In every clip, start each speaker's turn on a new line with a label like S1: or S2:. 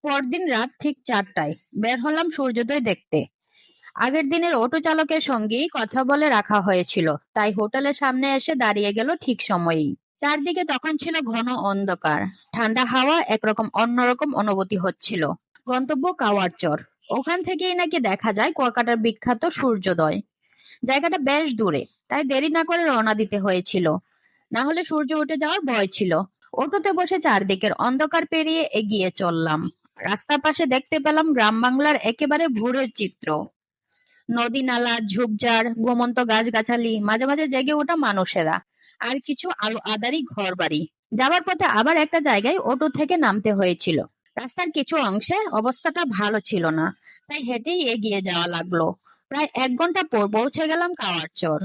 S1: পরদিন রাত ঠিক 4টায় বের হলাম সূর্যোদয় দেখতে। আগের দিনের অটো চালকের সঙ্গেই কথা বলে রাখা হয়েছিল, তাই হোটেলের সামনে এসে দাঁড়িয়ে গেল ঠিক সময়েই। চারদিকে তখন ছিল ঘন অন্ধকার, ঠান্ডা হাওয়া, একরকম অন্যরকম অনুভূতি হচ্ছিল। গন্তব্য কাওয়ারচর। ওখান থেকেই নাকি দেখা যায় কুয়াকাটার বিখ্যাত সূর্যোদয়। জায়গাটা বেশ দূরে, তাই দেরি না করে রওনা দিতে হয়েছিল, না হলে সূর্য উঠে যাওয়ার ভয় ছিল। অটোতে বসে চারদিকের অন্ধকার পেরিয়ে এগিয়ে চললাম। রাস্তার পাশে দেখতে পেলাম গ্রাম বাংলার একেবারে ভোরের চিত্র। নদী নালা, ঝোপঝাড়, ঘুমন্ত গাছগাছালি, মাঝে মাঝে জেগে ওঠা মানুষেরা, আর কিছু আলো আদারি ঘর বাড়ি। যাবার পথে আবার একটা জায়গায় অটো থেকে নামতে হয়েছিল। রাস্তার কিছু অংশে অবস্থাটা ভালো ছিল না, তাই হেঁটেই এগিয়ে যাওয়া লাগলো। প্রায় 1 ঘন্টা পর পৌঁছে গেলাম কাওয়ারচর।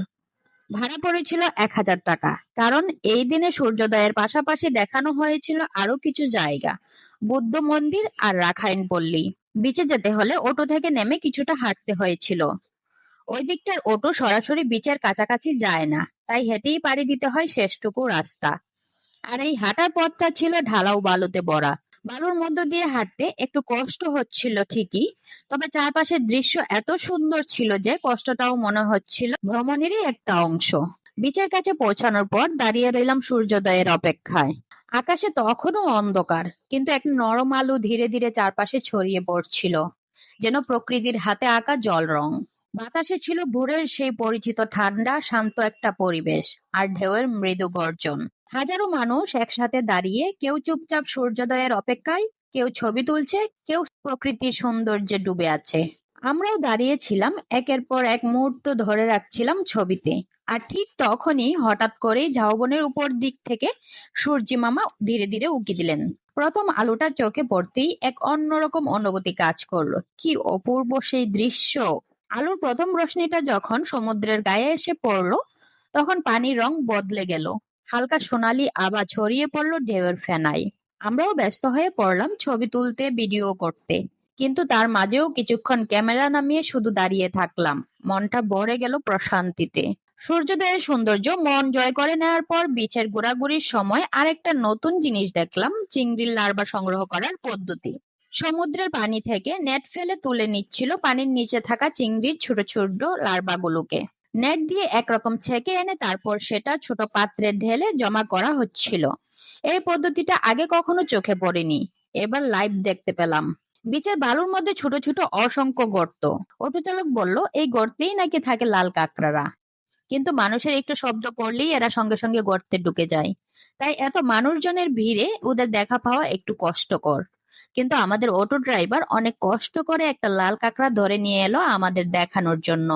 S1: ভাড়া পড়েছিল 1000 টাকা, কারণ এই দিনে সূর্যোদয়ের পাশাপাশি দেখানো হয়েছিল আরো কিছু জায়গা, বৌদ্ধ মন্দির আর রাখাইন পল্লী। বিচে যেতে হলে অটো থেকে নেমে কিছুটা হাঁটতে হয়েছিল। ওই দিকটার অটো সরাসরি বিচের কাছাকাছি যায় না, তাই হেঁটেই পাড়ি দিতে হয় শেষটুকু রাস্তা। আর এই হাঁটার পথটা ছিল ঢালাও বালুতে ভরা। বালুর মধ্য দিয়ে হাঁটতে একটু কষ্ট হচ্ছিল ঠিকই, তবে চারপাশের দৃশ্য এত সুন্দর ছিল যে কষ্টটাও মনে হচ্ছিল ভ্রমণেরই একটা অংশ। বিচের কাছে পৌঁছানোর পর দাঁড়িয়ে রইলাম সূর্যোদয়ের অপেক্ষায়। আকাশে তখনও অন্ধকার, কিন্তু এক নরম আলো ধীরে ধীরে চারপাশে ছড়িয়ে পড়ছিল, যেন প্রকৃতির হাতে আঁকা জল রং। বাতাসে ছিল ভোরের সেই পরিচিত ঠান্ডা শান্ত একটা পরিবেশ, আর ঢেউয়ের মৃদু গর্জন। হাজারো মানুষ একসাথে দাঁড়িয়ে, কেউ চুপচাপ সূর্যোদয়ের অপেক্ষায়, কেউ ছবি তুলছে, কেউ প্রকৃতির সৌন্দর্যে ডুবে আছে। আমরাও দাঁড়িয়েছিলাম, একের পর এক মুহূর্ত ধরে রাখছিলাম ছবিতে। আর ঠিক তখনই হঠাৎ করেই ঝাউবনের উপর দিক থেকে সূর্যি মামা ধীরে ধীরে উঁকি দিলেন। প্রথম আলোটা চোখে পড়তেই এক অন্যরকম অনুভূতি কাজ করলো। কি অপূর্ব সেই দৃশ্য! আলোর প্রথম রশ্মিটা যখন সমুদ্রের গায়ে এসে পড়লো, তখন পানির রং বদলে গেল। হালকা সোনালি আভা ছড়িয়ে পড়লো ঢেউয়ের ফেনায়। আমরাও ব্যস্ত হয়ে পড়লাম ছবি তুলতে, ভিডিও করতে। কিন্তু তার মাঝেও কিছুক্ষণ ক্যামেরা নামিয়ে শুধু দাঁড়িয়ে থাকলাম। মনটা ভরে গেল প্রশান্তিতে। সূর্যোদয়ের সৌন্দর্য মন জয় করে নেওয়ার পর বিচের ঘোরাঘুরির সময় আরেকটা নতুন জিনিস দেখলাম, চিংড়ির লার্ভা সংগ্রহ করার পদ্ধতি। সমুদ্রের পানি থেকে নেট ফেলে তুলে নিচ্ছিল পানির নিচে থাকা চিংড়ির ছোট ছোট লার্ভাগুলোকে। নেট দিয়ে একরকম ছেঁকে এনে তারপর সেটা ছোট পাত্রে ঢেলে জমা করা হচ্ছিল। এই পদ্ধতিটা আগে কখনো চোখে পড়েনি, এবার লাইভ দেখতে পেলাম। বিচের বালুর মধ্যে ছোট ছোট অসংখ্য গর্ত। অটো চালক বলল এই গর্তেই নাকি থাকে লাল কাঁকড়ারা, কিন্তু মানুষের একটু শব্দ করলেই এরা সঙ্গে সঙ্গে গর্তে ঢুকে যায়। তাই এত মানুষজনের ভিড়ে ওদের দেখা পাওয়া একটু কষ্টকর। কিন্তু আমাদের অটো ড্রাইভার অনেক কষ্ট করে একটা লাল কাঁকড়া ধরে নিয়ে এলো আমাদের দেখানোর জন্য।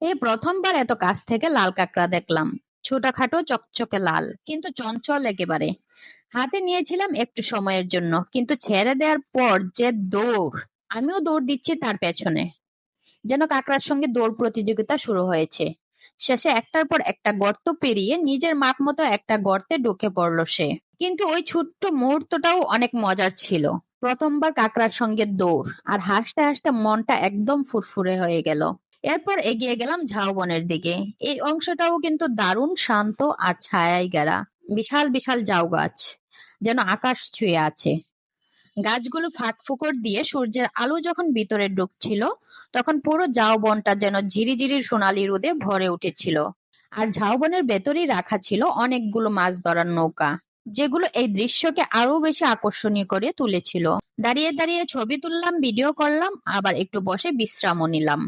S1: এই প্রথমবার এত কাছ থেকে লাল কাঁকড়া দেখলাম। ছোটখাটো, চকচকে লাল, কিন্তু চঞ্চল একেবারে। হাতে নিয়েছিলাম একটু সময়ের জন্য, কিন্তু ছেড়ে দেওয়ার পর যে দৌড়! আমিও দৌড় দিচ্ছি তার পেছনে, যেন কাঁকড়ার সঙ্গে দৌড় প্রতিযোগিতা শুরু হয়েছে। শেষে একটার পর একটা গর্ত পেরিয়ে নিজের মাপ মতো একটা গর্তে ঢুকে পড়লো সে। কিন্তু ওই ছোট্ট মুহূর্তটাও অনেক মজার ছিল। প্রথমবার কাঁকড়ার সঙ্গে দৌড়, আর হাসতে হাসতে মনটা একদম ফুরফুরে হয়ে গেল। এরপর এগিয়ে গেলাম ঝাউবনের দিকে। এই অংশটাও কিন্তু দারুণ শান্ত আর ছায়ায় ঘেরা। বিশাল বিশাল ঝাউ গাছ, যেন আকাশ ছুঁয়ে আছে। গাছগুলো ফাঁক ফোকর দিয়ে সূর্যের আলো যখন ভিতরে ঢুকছিল, তখন পুরো ঝাউবনটা যেন ঝিরিঝিরি সোনালি রোদে ভরে উঠেছিল। আর ঝাউবনের ভেতরেই রাখা ছিল অনেকগুলো মাছ ধরার নৌকা, যেগুলো এই দৃশ্যকে আরো বেশি আকর্ষণীয় করে তুলেছিল। দাঁড়িয়ে দাঁড়িয়ে ছবি তুললাম, ভিডিও করলাম, আবার একটু বসে বিশ্রামও নিলাম।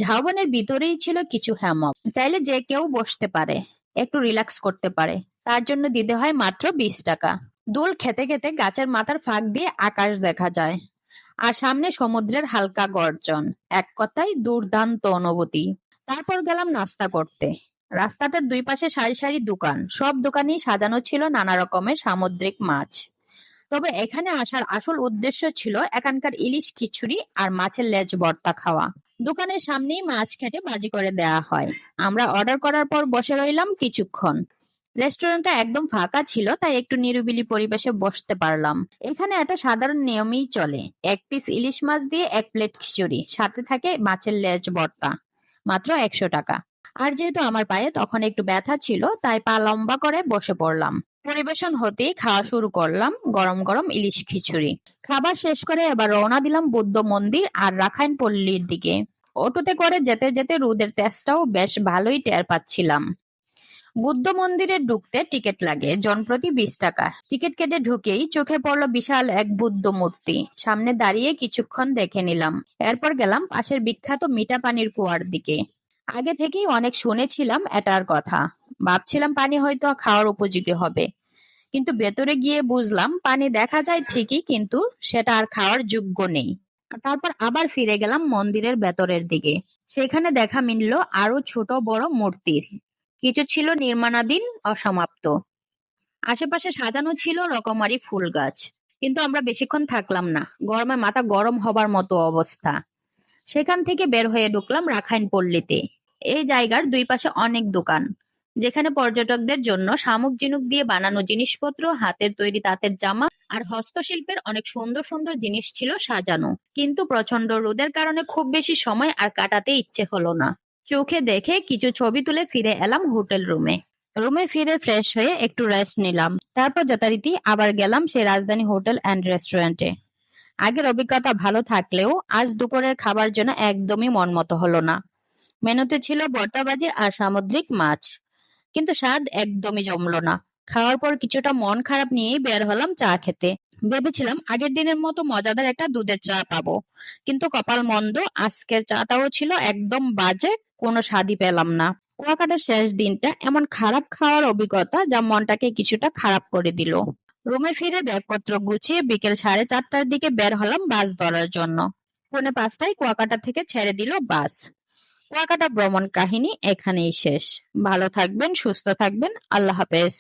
S1: ঝাউবনের ভিতরেই ছিল কিছু হ্যামক, চাইলে যে কেউ বসতে পারে, একটু রিল্যাক্স করতে পারে। তার জন্য দিতে হয় মাত্র 20 টাকা। দোল খেতে খেতে গাছের মাথার ফাঁক দিয়ে আকাশ দেখা যায়, আর সামনে সমুদ্রের হালকা গর্জন। এক কথায় দুর্দান্ত অনুভূতি। তারপর গেলাম নাস্তা করতে। রাস্তাটার দুই পাশে সারি সারি দোকান, সব দোকানেই সাজানো ছিল নানা রকমের সামুদ্রিক মাছ। তবে এখানে আসার আসল উদ্দেশ্য ছিল এখানকার ইলিশ খিচুড়ি আর মাছের লেজ ভর্তা খাওয়া। দোকানের সামনেই মাছ কেটে ভাজি করে দেওয়া হয়। আমরা অর্ডার করার পর বসে রইলাম কিছুক্ষণ। রেস্টুরেন্টটা একদম ফাঁকা ছিল, তাই একটু নিরিবিলি পরিবেশে বসতে পারলাম। এখানে একটা সাধারণ নিয়মেই চলে, 1 পিস ইলিশ মাছ দিয়ে 1 প্লেট খিচুড়ি, সাথে থাকে মাছের লেজ ভর্তা, মাত্র 100 টাকা। আর যেহেতু আমার পায়ে তখন একটু ব্যথা ছিল, তাই পা লম্বা করে বসে পড়লাম। পরিবেশন হতেই খাওয়া শুরু করলাম গরম গরম ইলিশ খিচুড়ি। খাবার শেষ করে এবার রওনা দিলাম বৌদ্ধ মন্দির আর রাখাইন পল্লীর দিকে। অটোতে করে যেতে যেতে রোদের তেজটাও বেশ ভালোই টের পাচ্ছিলাম। বুদ্ধ মন্দিরে ঢুকতে টিকিট লাগে, জনপ্রতি 20 টাকা। টিকিট কেটে ঢুকেই চোখে পড়লো বিশাল এক বুদ্ধ মূর্তি। সামনে দাঁড়িয়ে কিছুক্ষণ দেখে নিলাম, এরপর গেলাম পাশের বিখ্যাত মিঠা পানির কুয়ার দিকে। আগে থেকেই অনেক শুনেছিলাম এটার কথা, ভাবছিলাম পানি হয়তো খাওয়ার উপযোগী হবে, কিন্তু ভেতরে গিয়ে বুঝলাম পানি দেখা যায় ঠিকই, কিন্তু সেটা আর খাওয়ার যোগ্য নেই। তারপর আবার ফিরে গেলাম মন্দিরের ভেতরের দিকে। সেখানে দেখা মিলল আরো ছোট বড় মূর্তির, কিছু ছিল নির্মাণাধীন, অসমাপ্ত। আশেপাশে সাজানো ছিল রকমারি ফুল গাছ, কিন্তু আমরা বেশিক্ষণ থাকলাম না, গরমে মাথা গরম হবার মতো অবস্থা। সেখান থেকে বের হয়ে ঢুকলাম রাখাইন পল্লীতে। এই জায়গার দুই পাশে অনেক দোকান, যেখানে পর্যটকদের জন্য শামুক ঝিনুক দিয়ে বানানো জিনিসপত্র, হাতের তৈরি তাঁতের জামা আর হস্তশিল্পের অনেক সুন্দর সুন্দর জিনিস ছিল সাজানো। কিন্তু প্রচন্ড রোদের কারণে খুব বেশি সময় আর কাটাতে ইচ্ছে হলো না। চোখে দেখে কিছু ছবি তুলে ফিরে এলাম হোটেল রুমে। রুমে ফিরে ফ্রেশ হয়ে একটু রেস্ট নিলাম, তারপর যথারীতি আবার গেলাম সেই রাজধানী হোটেল অ্যান্ড রেস্টুরেন্টে। আগের অভিজ্ঞতা ভালো থাকলেও আজ দুপুরের খাবার জন্য একদমই মন মতো হলো না। মেনুতে ছিল ভর্তা ভাজি আর সামুদ্রিক মাছ, কিন্তু স্বাদ একদমই জমলো না। খাওয়ার পর কিছুটা মন খারাপ নিয়েই বের হলাম চা খেতে। ভেবেছিলাম আগের দিনের মতো মজাদার একটা দুধের চা পাবো, কিন্তু কপাল মন্দ, আজকের চাটাও ছিল একদম বাজে, কোনো স্বাদই পেলাম না। কুয়াকাটার শেষ দিনটা এমন খারাপ খাওয়ার অভিজ্ঞতা যা মনটাকে কিছুটা খারাপ করে দিল। রুমে ফিরে ব্যাগপত্র গুছিয়ে বিকেল 4:30টার দিকে বের হলাম বাস ধরার জন্য। 4:45টায় কুয়াকাটা থেকে ছেড়ে দিল বাস। কুয়াকাটা ভ্রমণ কাহিনী এখানেই শেষ। ভালো থাকবেন, সুস্থ থাকবেন, আল্লাহ হাফেজ।